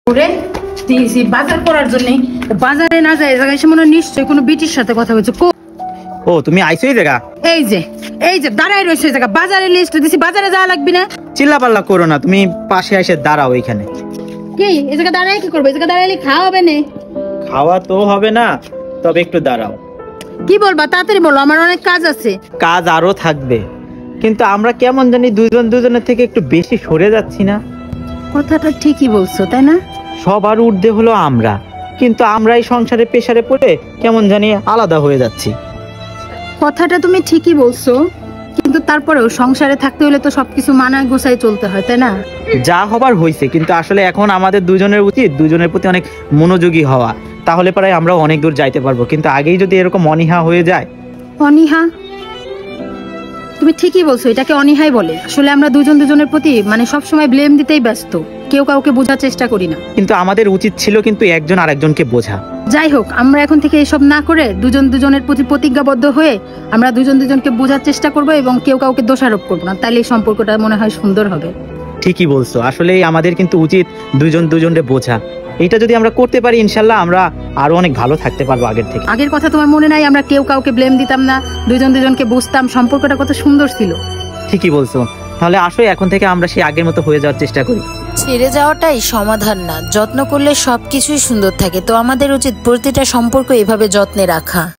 ওরে দিয়েছি বাজার করার জন্য, বাজারে না যায় জায়গায় এসে মনে হয় নিশ্চয়ই কোনো বিটির সাথে কথা বলছে। ও তুমি আইছো এই জায়গা? এই যে দাঁড়াই রয়েছে এই জায়গা, বাজারে লিস্ট দিছি, বাজারে যাওয়া লাগবে না। চিল্লা পাল্লা করো না, তুমি পাশে এসে দাঁড়াও এখানে। কি এই জায়গা দাঁড়ায় কি করবে? এই জায়গা দাঁড়াইলে খাওয়া হবে না। খাওয়া তো হবে না, তবে একটু দাঁড়াও। কি বলবা তাড়াতাড়ি বলো, আমার অনেক কাজ আছে। কাজ আরো থাকবে, কিন্তু আমরা কেমন জানি দুজনের থেকে একটু বেশি সরে যাচ্ছি না? কথাটা ঠিকই বলছো তাই না? সবার ঊর্ধ্বে হলো আমরা, কিন্তু আমরা এই সংসারে পেশারে পড়ে কেমন জানি আলাদা হয়ে যাচ্ছি। কথাটা তুমি ঠিকই বলছো, কিন্তু তারপরেও সংসারে থাকতে হলে তো সবকিছু মানায় গোছায় চলতে হয় তাই না? যা হবার হয়েছে, কিন্তু আসলে এখন আমাদের দুজনের উচিত দুজনের প্রতি অনেক মনোযোগী হওয়া, তাহলে পরে আমরা অনেক দূর যাইতে পারবো। কিন্তু আগেই যদি এরকম অনীহা হয়ে যায়। অনীহা? তুমি ঠিকই বলছো, এটাকে অনীহাই বলে। আসলে আমরা দুজনের প্রতি মানে সবসময় ব্লেম দিতেই ব্যস্ত, কেউ কাউকে বোঝার চেষ্টা করি না। কিন্তু আমাদের উচিত ছিল কিন্তু একজন আরেকজনকে বোঝা। যাই হোক, আমরা এখন থেকে এসব না করে দুজনের প্রতি প্রতিজ্ঞাবদ্ধ হয়ে আমরা দুজনকে বোঝার চেষ্টা করব এবং কেউ কাউকে দোষারোপ করবো না, তাইলে এই সম্পর্কটা মনে হয় সুন্দর হবে। ঠিকই বলছো, আসলে আমাদের কিন্তু উচিত দুজনকে বোঝা। এটা যদি আমরা করতে পারি ইনশাল্লাহ আমরা আরো অনেক ভালো থাকতে পারবো আগের থেকে। আগের কথা তোমার মনে নাই? আমরা কেউ কাউকে ব্লেম দিতাম না, দুজনকে বুঝতাম, সম্পর্কটা কত সুন্দর ছিল। ঠিকই বলছো, তাহলে আসো এখন থেকে আমরা সেই আগের মতো হয়ে যাওয়ার চেষ্টা করি। ছেড়ে যাওয়াটাই সমাধান না, যত্ন করলে সবকিছুই সুন্দর থাকে। তো আমাদের উচিত প্রতিটা সম্পর্ক এভাবে যত্নে রাখা।